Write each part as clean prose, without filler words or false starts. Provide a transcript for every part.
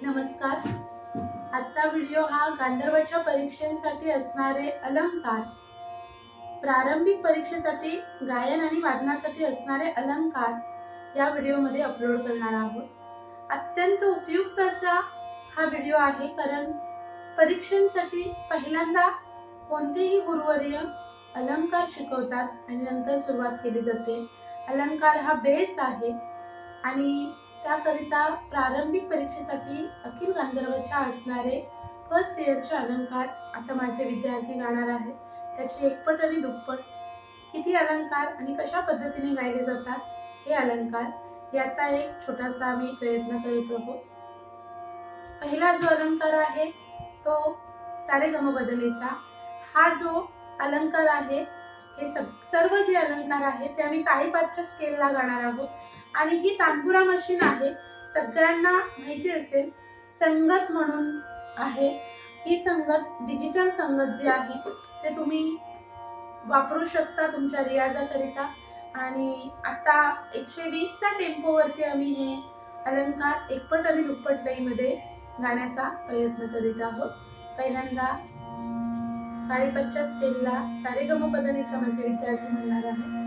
नमस्कार. आजचा व्हिडिओ हा गांधर्वाच्या परीक्षेसाठी असणारे अलंकार, प्रारंभिक परीक्षेसाठी गायन आणि वादनासाठी असणारे अलंकार या व्हिडिओमध्ये अपलोड करणार आहोत. अत्यंत उपयुक्त असा हा व्हिडिओ आहे, कारण परीक्षांसाठी पहिल्यांदा कोणतेही गुरुवर्य अलंकार शिकवतात आणि नंतर सुरुवात केली जाते. अलंकार हा बेस आहे आणि त्याकरिता प्रारंभिक परीक्षेसाठी अखिल गांधर्वाच्या असणारे फर्स्ट इयरचे अलंकार आता माझे विद्यार्थी गाणार आहेत. त्याचे एकपट आणि दुप्पट किती अलंकार आणि कशा पद्धतीने गायले जातात हे अलंकार, याचा एक छोटासा आम्ही प्रयत्न करीत आहोत. पहिला जो अलंकार आहे तो सारेगमपधनिसा. हा जो अलंकार आहे, हे सर्व जे अलंकार आहेत ते आम्ही काही पाचच्या स्केलला गाणार आहोत. आणि ही तानपुरा मशीन आहे, सगळ्यांना माहिती असेल, संगत म्हणून आहे. ही संगत डिजिटल संगत जी आहे ते तुम्ही वापरू शकता तुमच्या रियाजाकरिता. आणि आता 120चा टेम्पोवरती आम्ही हे अलंकार एकपट आणि दुप्पट लयीमध्ये गाण्याचा प्रयत्न करीत आहोत. पहिल्यांदा काळीपच्च्या स्केलला सारेगमपधनिसा माझे विद्यार्थी म्हणणार आहे.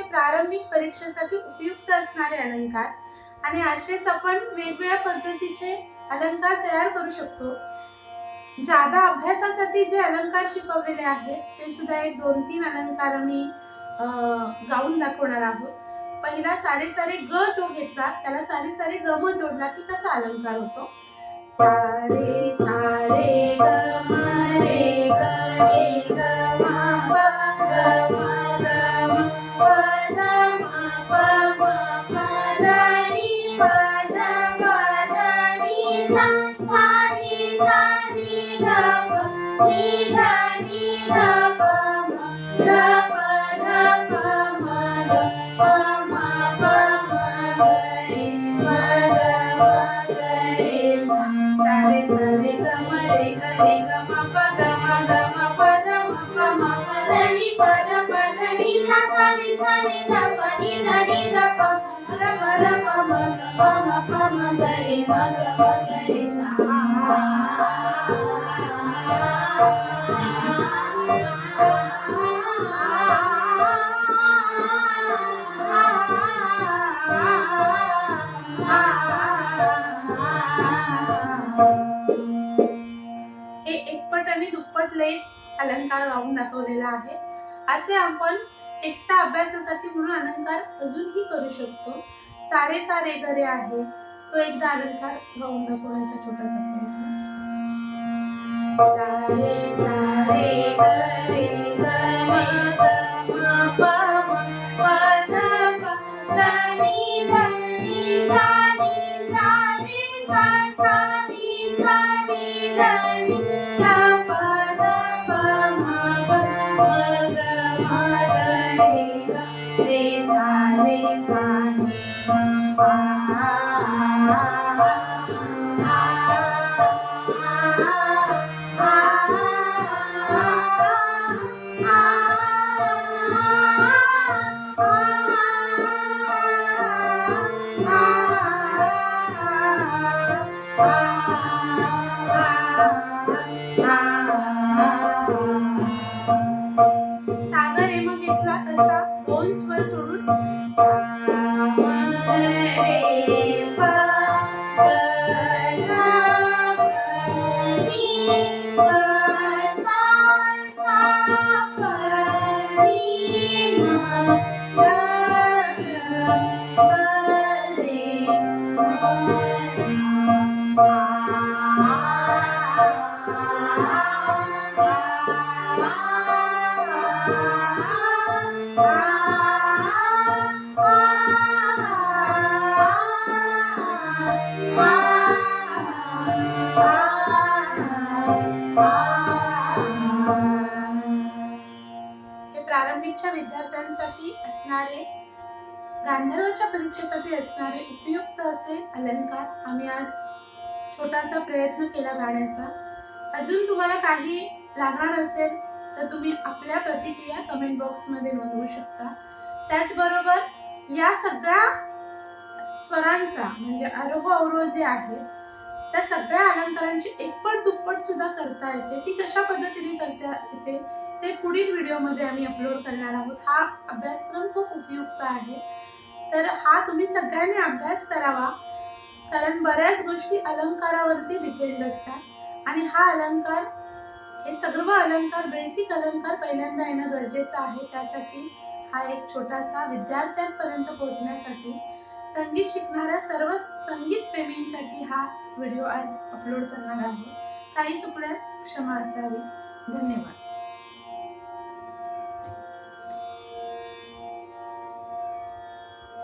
प्रारंभिक परीक्षेसाठी उपयुक्त असणारे अलंकार आणि असेच आपण वेगवेगळ्या पद्धतीचे अलंकार तयार करू शकतो. जादा अभ्यासासाठी जे अलंकार शिकवलेले आहेत ते सुद्धा एक 2-3 अलंकार मी गाऊन दाखवणार आहोत. पहिला सारे सारे ग जो घेतला त्याला सारे सारे ग म जोडला की कसा अलंकार होतो. सारे सारे ग म रे ग रे ग म प ग म ग म प द म प म प द नी प द नी सा सा नी सा नी ध प नी ध नी ध प म ध प म ग प म प म ग रे म ग रे सारे सारे ग म रे ग म प ग म प द म प द नी प द नी सा सा नी ध प नी ध प द प म प म ग रे म ग रे सा. हे एकपट आणि दुप्पट लयीत अलंकार गाऊन दाखवलेला आहे. असे आपण एक्स्ट्रा अभ्यासासाठी म्हणून अलंकार अजूनही करू शकतो. सारे सारे गरे आहे तो एकदा अलंकार गाऊन दाखवण्याचा छोटासा प्रयत्न. सारे सारे गरे गरे ग म प म प द प द नी ध नी सा नी सा सा नी सा नी ध नी ध प द प म प म ग रे सा नी सा पा. सागर हे मग घेतला तसा 2 स्वर सोडून सा म रे प ग ध प नी प सा सा परीक्षेसाठी असणारे गांधर्वाच्या परीक्षेसाठी असणारे उपयुक्त असे अलंकार आम्ही आज छोटासा प्रयत्न केला गाण्याचा. अजून तुम्हाला काही लागणार असेल तर तुम्ही आपल्या प्रतिक्रिया कमेंट बॉक्समध्ये नोंदवू शकता. त्याचबरोबर या सगळ्या स्वरांचा म्हणजे आरोह अवरोह जे आहे त्या सगळ्या अलंकारांची एकपट दुप्पट सुद्धा करता येते. ती कशा पद्धतीने करता येते ते पुढील व्हिडिओमध्ये आम्ही अपलोड करणार आहोत. हा अभ्यासक्रम खूप उपयुक्त आहे, तर हा तुम्ही सगळ्यांनी अभ्यास करावा, कारण बऱ्याच गोष्टी अलंकारावरती डिपेंड असतात आणि हा अलंकार हे सर्व अलंकार बेसिक अलंकार पहिल्यांदा येणं गरजेचं आहे. त्यासाठी हा एक छोटासा विद्यार्थ्यांपर्यंत पोहोचण्यासाठी संगीत शिकणाऱ्या सर्व संगीत प्रेमींसाठी हा व्हिडिओ आज अपलोड करणार आहोत. काही चुकल्यास क्षमा असावी. धन्यवाद.